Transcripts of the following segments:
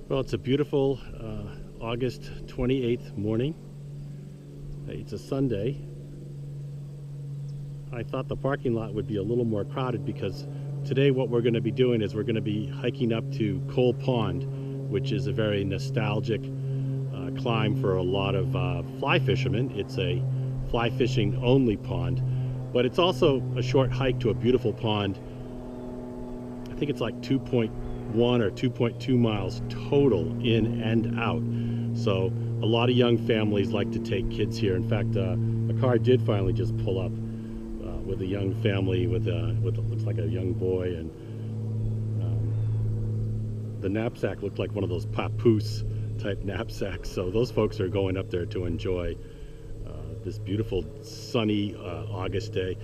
Well, it's a beautiful August 28th morning. It's a Sunday. I thought the parking lot would be a little more crowded because today what we're going to be doing is we're going to be hiking up to Cole Pond, which is a very nostalgic climb for a lot of fly fishermen. It's a fly fishing only pond, but it's also a short hike to a beautiful pond. I think it's like 2.1 or 2.2 miles total in and out. So a lot of young families like to take kids here. In fact, a car did finally just pull up with a young family with looks like a young boy, and the knapsack looked like one of those papoose type knapsacks. So those folks are going up there to enjoy this beautiful sunny August day.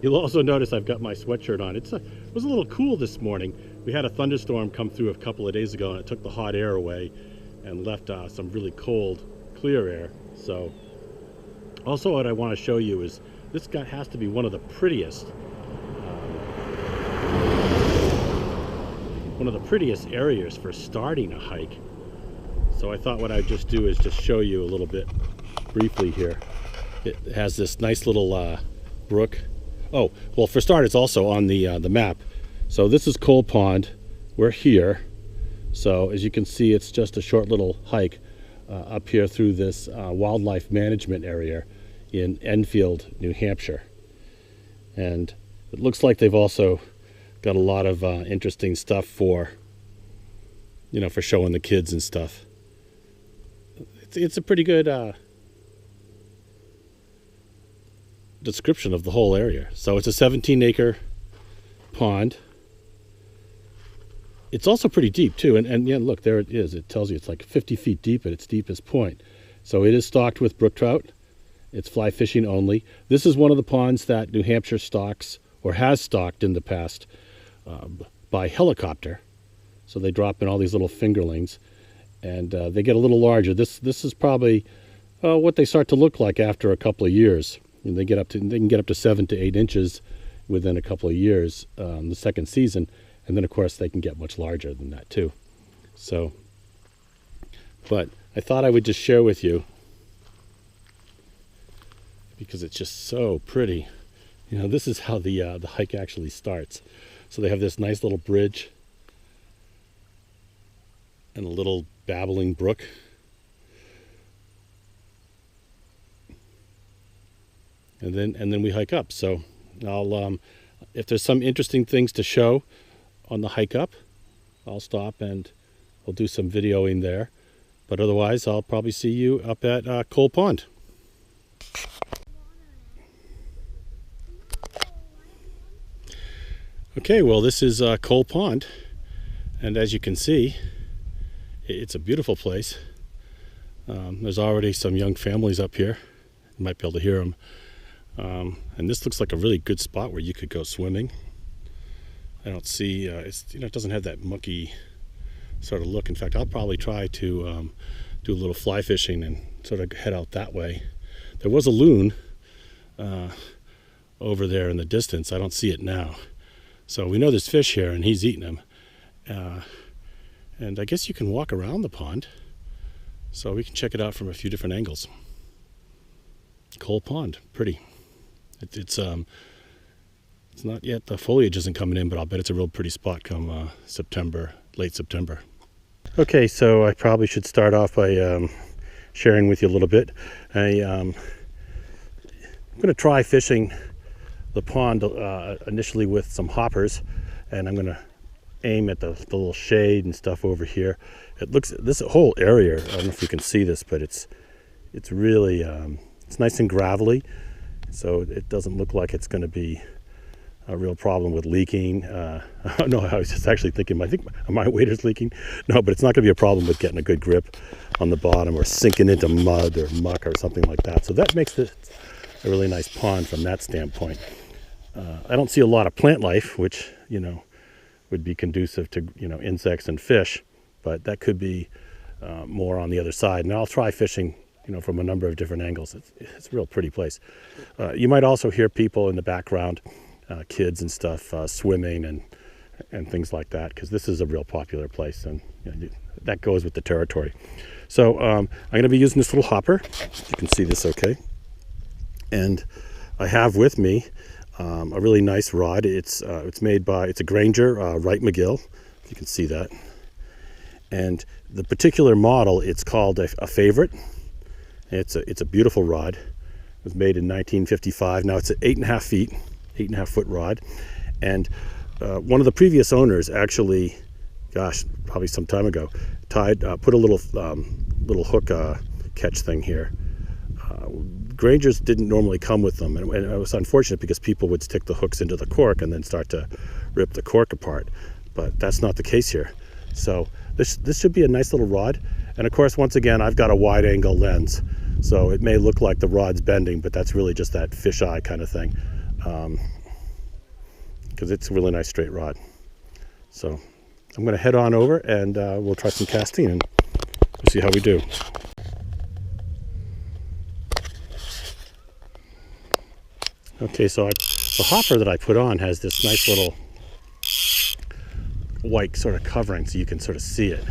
You'll also notice I've got my sweatshirt on. It was a little cool this morning. We had a thunderstorm come through a couple of days ago, and it took the hot air away and left some really cold, clear air. So also what I want to show you is this guy has to be one of the prettiest areas for starting a hike. So I thought what I'd just do is just show you a little bit briefly here. It has this nice little brook. Oh, well, for start, it's also on the map. So this is Cole Pond. We're here. So as you can see, it's just a short little hike up here through this wildlife management area in Enfield, New Hampshire. And it looks like they've also got a lot of interesting stuff for showing the kids and stuff. It's a pretty good description of the whole area. So it's a 17-acre pond. It's also pretty deep too, and yeah, look, there it is. It tells you it's like 50 feet deep at its deepest point. So it is stocked with brook trout. It's fly fishing only. This is one of the ponds that New Hampshire stocks, or has stocked in the past, by helicopter. So they drop in all these little fingerlings, and they get a little larger. This is probably what they start to look like after a couple of years. And they can get up to 7 to 8 inches within a couple of years, the second season, and then of course they can get much larger than that too. So, but I thought I would just share with you because it's just so pretty. This is how the hike actually starts. So they have this nice little bridge and a little babbling brook. And then we hike up. So I'll if there's some interesting things to show on the hike up, I'll stop and we'll do some videoing there. But otherwise, I'll probably see you up at Cole Pond. Okay, well, this is Cole Pond, and as you can see, it's a beautiful place. There's already some young families up here. You might be able to hear them. And this looks like a really good spot where you could go swimming. I don't see, it doesn't have that mucky sort of look. In fact, I'll probably try to do a little fly fishing and sort of head out that way. There was a loon over there in the distance. I don't see it now. So we know there's fish here, and he's eating them. And I guess you can walk around the pond. So we can check it out from a few different angles. Cole Pond, pretty. It's not yet, the foliage isn't coming in, but I'll bet it's a real pretty spot come September, late September. Okay, so I probably should start off by sharing with you a little bit. I'm going to try fishing the pond initially with some hoppers, and I'm going to aim at the little shade and stuff over here. This whole area, I don't know if you can see this, but it's really it's nice and gravelly, so it doesn't look like it's going to be a real problem with leaking. No, I was just actually thinking, I think my wader's leaking. No, but it's not going to be a problem with getting a good grip on the bottom or sinking into mud or muck or something like that. So that makes this a really nice pond from that standpoint. I don't see a lot of plant life, which, would be conducive to, insects and fish, but that could be more on the other side. And I'll try fishing, from a number of different angles. It's a real pretty place. You might also hear people in the background, kids and stuff, swimming and things like that, because this is a real popular place, and that goes with the territory. So I'm going to be using this little hopper. You can see this okay. And I have with me a really nice rod. It's made by, it's a Granger Wright McGill, if you can see that. And the particular model, it's called a Favorite. It's a beautiful rod. It was made in 1955. Now it's at 8.5 feet, 8.5 foot rod. And one of the previous owners actually, gosh, probably some time ago, put a little hook catch thing here. Grangers didn't normally come with them, and it was unfortunate because people would stick the hooks into the cork and then start to rip the cork apart. But that's not the case here. So this should be a nice little rod. And of course, once again, I've got a wide angle lens, so it may look like the rod's bending, but that's really just that fisheye kind of thing, because it's a really nice straight rod. So I'm going to head on over and we'll try some casting and we'll see how we do. Okay, so the hopper that I put on has this nice little white sort of covering so you can sort of see it.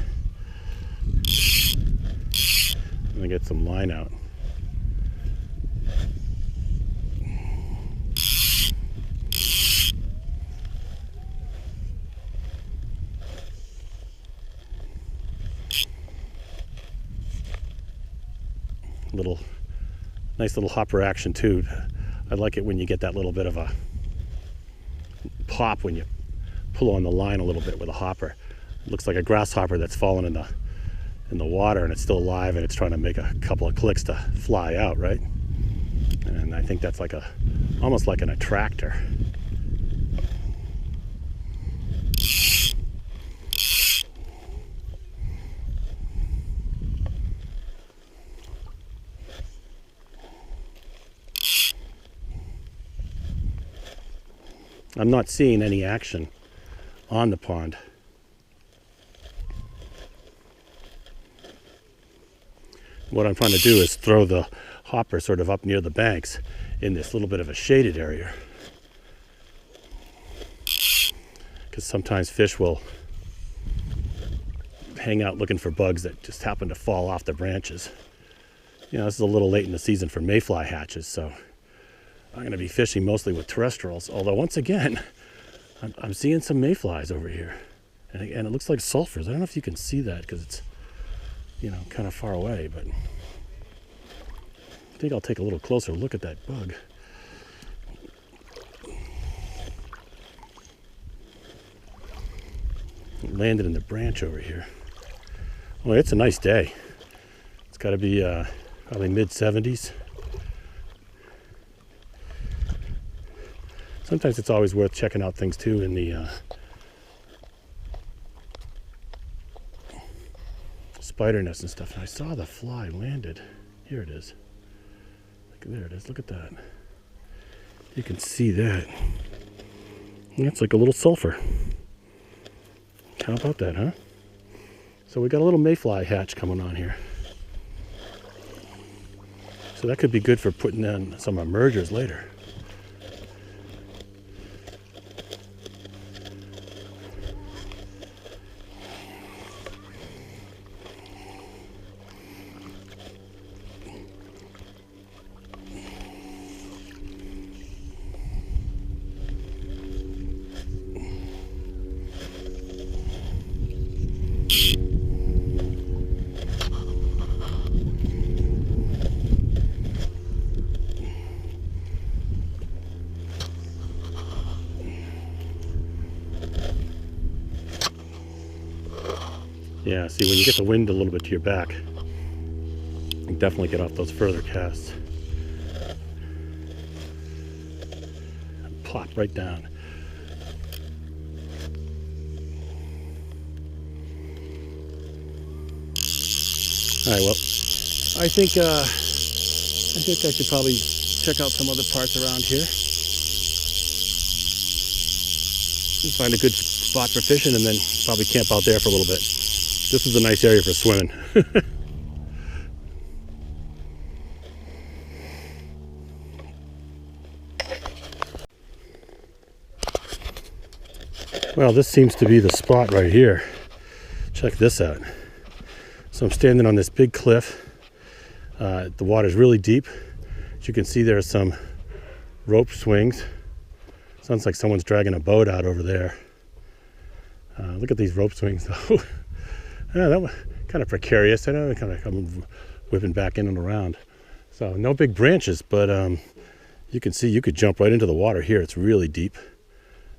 I'm going to get some line out. Nice little hopper action too. I like it when you get that little bit of a pop when you pull on the line a little bit with a hopper. It looks like a grasshopper that's fallen in the water and it's still alive and it's trying to make a couple of clicks to fly out, right? And I think that's almost like an attractor. I'm not seeing any action on the pond. What I'm trying to do is throw the hopper sort of up near the banks in this little bit of a shaded area. Because sometimes fish will hang out looking for bugs that just happen to fall off the branches. You know, this is a little late in the season for mayfly hatches, so I'm going to be fishing mostly with terrestrials, although once again, I'm seeing some mayflies over here. And it looks like sulfurs. I don't know if you can see that because it's, you know, kind of far away, but I think I'll take a little closer look at that bug. It landed in the branch over here. Well, it's a nice day. It's got to be probably mid-70s. Sometimes it's always worth checking out things too in the spider nest and stuff. And I saw the fly landed. Here it is. There it is. Look at that. You can see that. That's like a little sulfur. How about that, huh? So we got a little mayfly hatch coming on here. So that could be good for putting in some emergers later. Yeah, see, when you get the wind a little bit to your back, you can definitely get off those further casts. Plop right down. All right, well, I think I should probably check out some other parts around here. Find a good spot for fishing and then probably camp out there for a little bit. This is a nice area for swimming. Well, this seems to be the spot right here. Check this out. So I'm standing on this big cliff. The water's really deep. As you can see, there are some rope swings. Sounds like someone's dragging a boat out over there. Look at these rope swings, though. Yeah, that was kind of precarious. I know, kind of come whipping back in and around. So no big branches, but you can see you could jump right into the water here. It's really deep.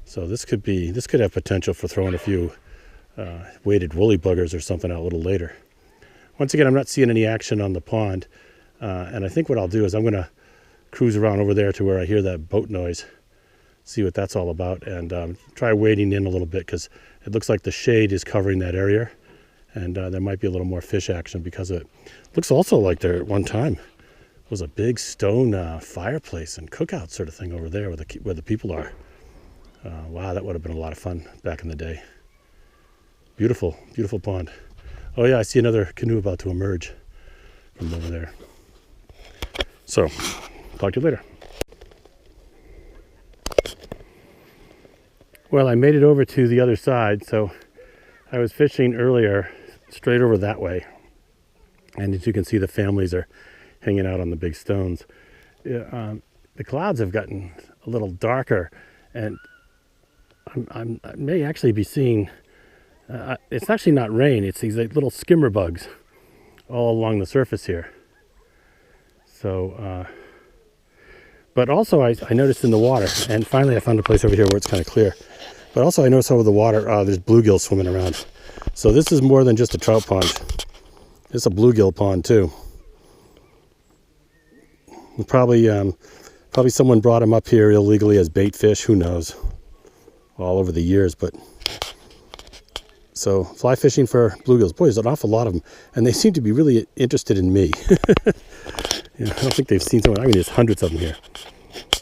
So this could have potential for throwing a few weighted woolly buggers or something out a little later. Once again, I'm not seeing any action on the pond, and I think what I'll do is I'm going to cruise around over there to where I hear that boat noise, see what that's all about, and try wading in a little bit, because it looks like the shade is covering that area, and there might be a little more fish action because of it. Looks also like there at one time was a big stone fireplace and cookout sort of thing over there where the people are. Wow, that would have been a lot of fun back in the day. Beautiful, beautiful pond. Oh yeah, I see another canoe about to emerge from over there. So, talk to you later. Well, I made it over to the other side. So I was fishing earlier straight over that way. And as you can see, the families are hanging out on the big stones. The clouds have gotten a little darker, and I may actually be seeing, it's actually not rain, it's these like little skimmer bugs all along the surface here. So, but also I noticed in the water, and finally I found a place over here where it's kind of clear, but also I noticed over the water, there's bluegills swimming around. So this is more than just a trout pond. It's a bluegill pond too. And probably someone brought them up here illegally as bait fish, who knows, all over the years. But so fly fishing for bluegills, boy, there's an awful lot of them, and they seem to be really interested in me. I don't think they've seen someone. I mean, there's hundreds of them here,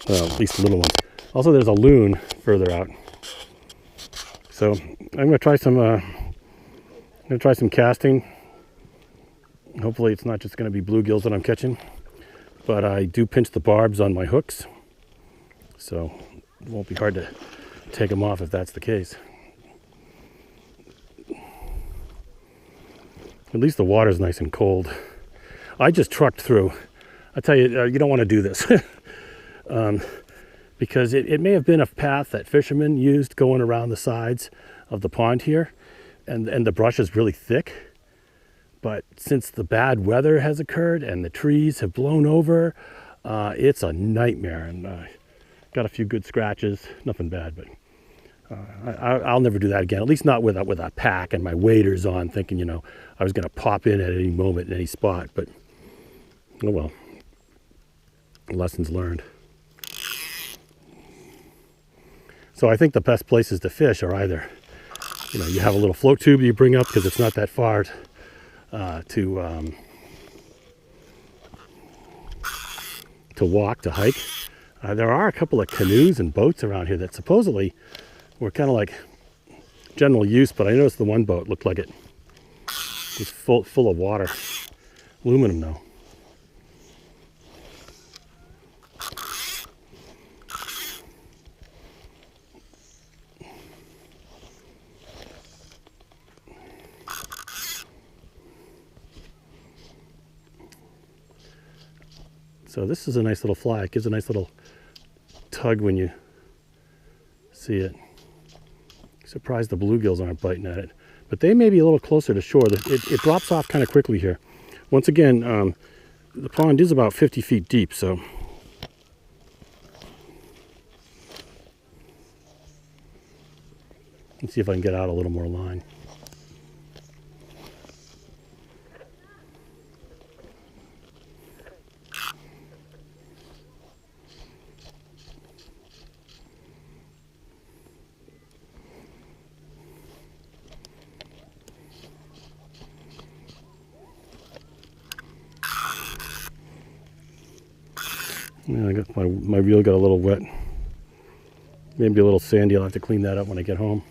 at least little ones. Also, there's a loon further out. So I'm going to try some casting. Hopefully, it's not just going to be bluegills that I'm catching, but I do pinch the barbs on my hooks, so it won't be hard to take them off if that's the case. At least the water's nice and cold. I just trucked through. I tell you, you don't want to do this because it may have been a path that fishermen used going around the sides of the pond here, and the brush is really thick. But since the bad weather has occurred and the trees have blown over, it's a nightmare. And got a few good scratches, nothing bad, but I'll never do that again. At least not with a pack and my waders on, thinking I was going to pop in at any moment in any spot. But oh well, lessons learned. So I think the best places to fish are either, you have a little float tube you bring up because it's not that far to walk, to hike. There are a couple of canoes and boats around here that supposedly were kind of like general use, but I noticed the one boat looked like it was full of water. Aluminum though. So this is a nice little fly. It gives a nice little tug when you see it. Surprised the bluegills aren't biting at it. But they may be a little closer to shore. It drops off kind of quickly here. Once again, the pond is about 50 feet deep, so let's see if I can get out a little more line. Yeah, I got my reel got a little wet. Maybe a little sandy. I'll have to clean that up when I get home.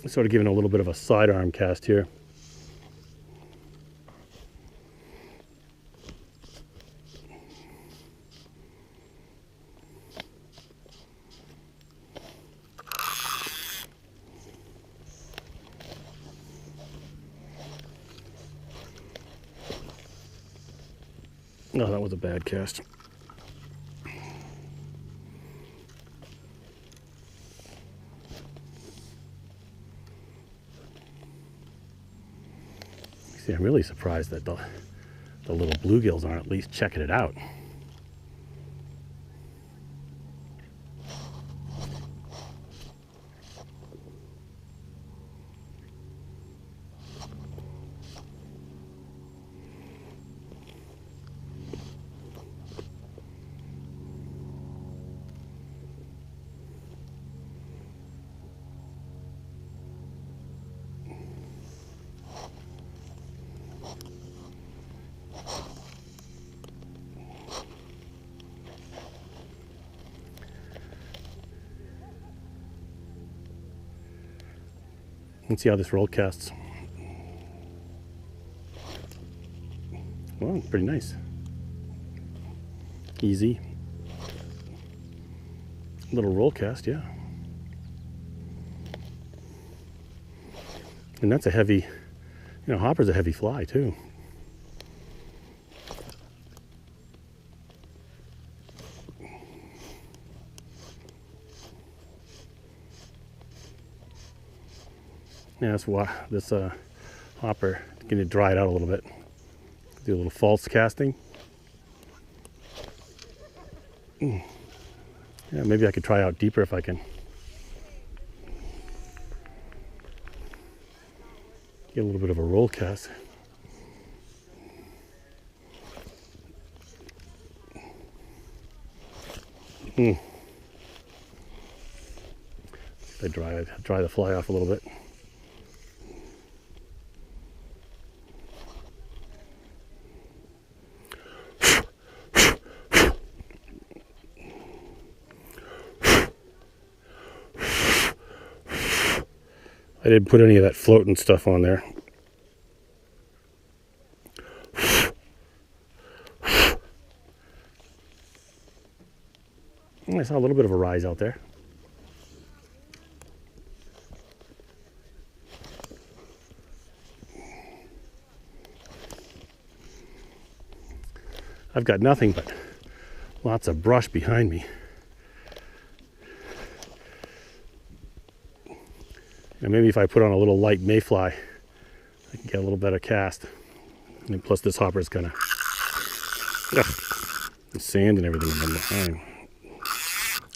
Sort of giving a little bit of a sidearm cast here. No, that was a bad cast. See, I'm really surprised that the little bluegills aren't at least checking it out. Let's see how this roll casts. Well, pretty nice. Easy. Little roll cast, yeah. And that's a heavy, hopper's a heavy fly too. Yeah, that's why this hopper, get it dried out a little bit. Do a little false casting. Yeah, maybe I could try out deeper if I can get a little bit of a roll cast. I dry the fly off a little bit. I didn't put any of that floating stuff on there. I saw a little bit of a rise out there. I've got nothing but lots of brush behind me. And maybe if I put on a little light mayfly, I can get a little better cast. And plus this hopper is kind of the sand and everything behind.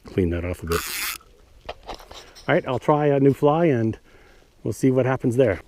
Clean that off a bit. All right, I'll try a new fly and we'll see what happens there.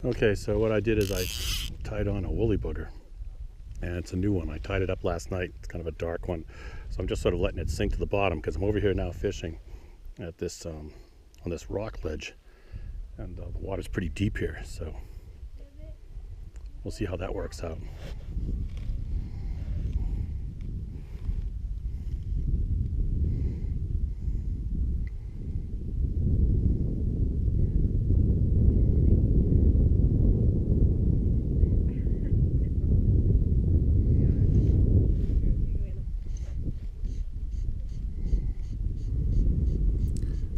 Okay, so what I did is I tied on a woolly booger, and it's a new one. I tied it up last night. It's kind of a dark one, so I'm just sort of letting it sink to the bottom because I'm over here now fishing at this on this rock ledge, and the water's pretty deep here, so we'll see how that works out.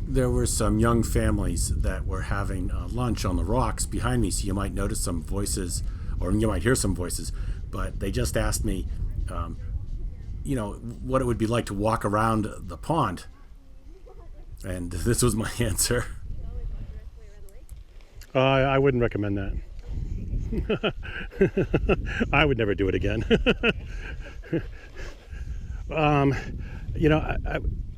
There were some young families that were having lunch on the rocks behind me, so you might notice some voices, or you might hear some voices, but they just asked me, what it would be like to walk around the pond. And this was my answer. I wouldn't recommend that. I would never do it again.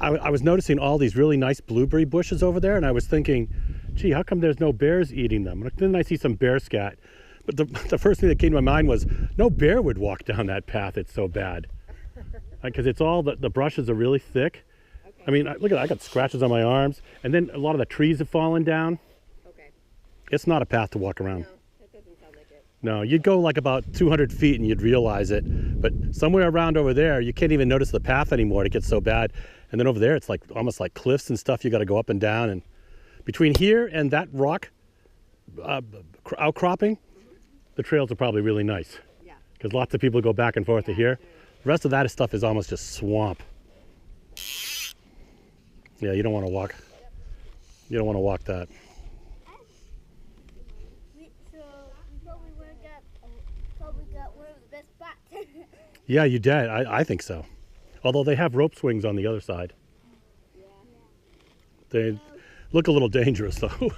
I was noticing all these really nice blueberry bushes over there, and I was thinking, gee, how come there's no bears eating them? Then I see some bear scat. But the first thing that came to my mind was, no bear would walk down that path. It's so bad. Because it's all, the brushes are really thick. Okay. I mean, look at that. I got scratches on my arms. And then a lot of the trees have fallen down. Okay. It's not a path to walk around. No, that doesn't sound like it. No, you'd go like about 200 feet and you'd realize it. But somewhere around over there, you can't even notice the path anymore. It gets so bad. And then over there, it's like almost like cliffs and stuff. You got to go up and down. And between here and that rock outcropping, the trails are probably really nice. Yeah. Because lots of people go back and forth to here. Sure. The rest of that stuff is almost just swamp. Yeah, you don't want to walk. You don't want to walk that. So we probably got one of the best spots. Yeah, you did. I think so. Although they have rope swings on the other side. Yeah. They look a little dangerous, though.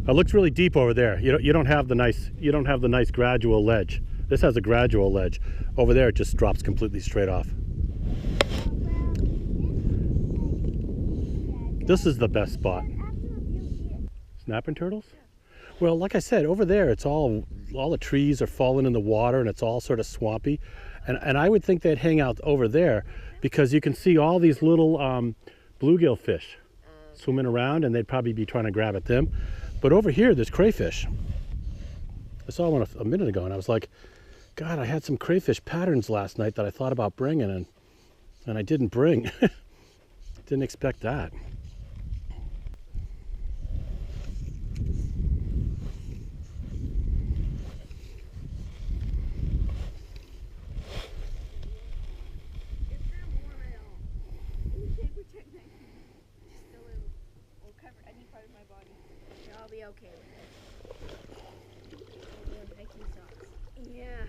It looks really deep over there. You don't have the nice gradual ledge. This has a gradual ledge. Over there, it just drops completely straight off. This is the best spot. Snapping turtles? Well, like I said, over there, it's all the trees are falling in the water, and it's all sort of swampy. And I would think they'd hang out over there because you can see all these little bluegill fish swimming around, and they'd probably be trying to grab at them. But over here, there's crayfish. I saw one a minute ago, and I was like, God, I had some crayfish patterns last night that I thought about bringing, and I didn't bring. Didn't expect that. I'll be okay with it. Hiking socks. Yeah.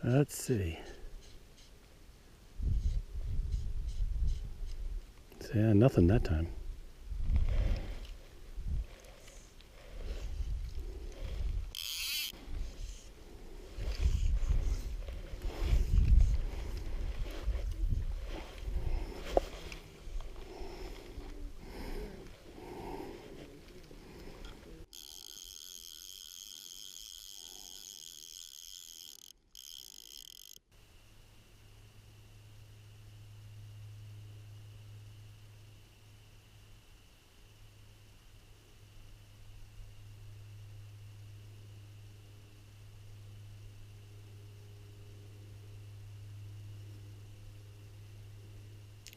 Let's see. Yeah, nothing that time.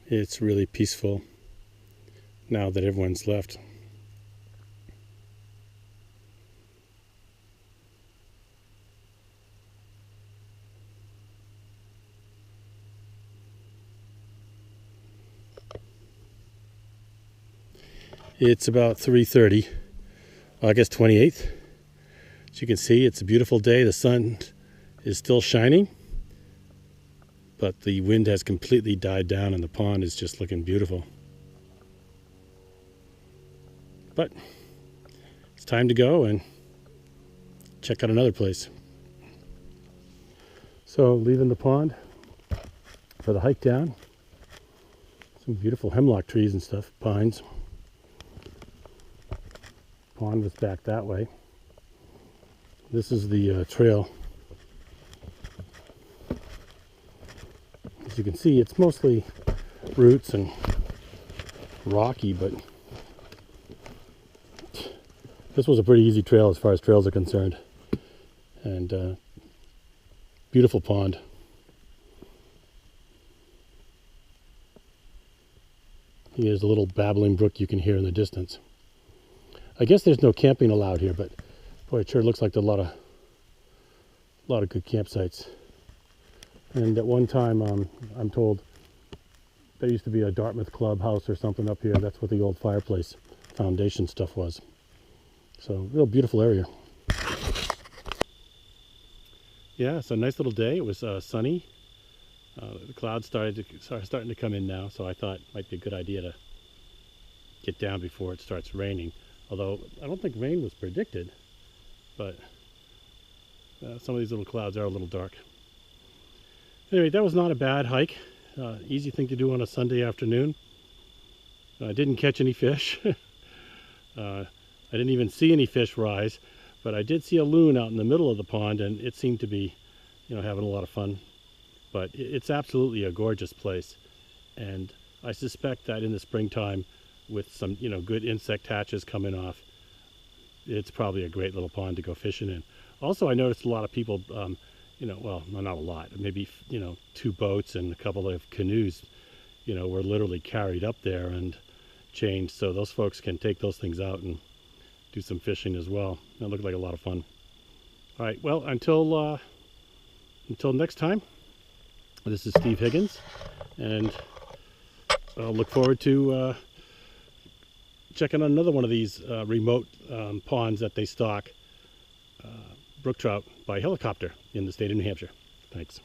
It's really peaceful now that everyone's left. It's about 3:30, August 28th. As you can see, it's a beautiful day. The sun is still shining, but the wind has completely died down and the pond is just looking beautiful. But it's time to go and check out another place. So leaving the pond for the hike down. Some beautiful hemlock trees and stuff, pines. Pond was back that way. This is the trail. As you can see, it's mostly roots and rocky, but this was a pretty easy trail as far as trails are concerned. And beautiful pond. Here's a little babbling brook you can hear in the distance. I guess there's no camping allowed here, but boy, it sure looks like there's a lot of good campsites. And at one time, I'm told there used to be a Dartmouth clubhouse or something up here. That's what the old fireplace foundation stuff was. So, real beautiful area. Yeah, it's a nice little day. It was sunny. The clouds starting to come in now, so I thought it might be a good idea to get down before it starts raining. Although I don't think rain was predicted, but some of these little clouds are a little dark. Anyway, that was not a bad hike. Easy thing to do on a Sunday afternoon. I didn't catch any fish. I didn't even see any fish rise, but I did see a loon out in the middle of the pond, and it seemed to be, having a lot of fun. But it's absolutely a gorgeous place, and I suspect that in the springtime, with some good insect hatches coming off, it's probably a great little pond to go fishing in. Also, I noticed a lot of people, well, not a lot, maybe 2 boats and a couple of canoes, were literally carried up there and changed, so those folks can take those things out and do some fishing as well. That looked like a lot of fun. All right, well, until next time, this is Steve Higgins, and I'll look forward to checking out another one of these remote ponds that they stock brook trout by helicopter in the state of New Hampshire. Thanks.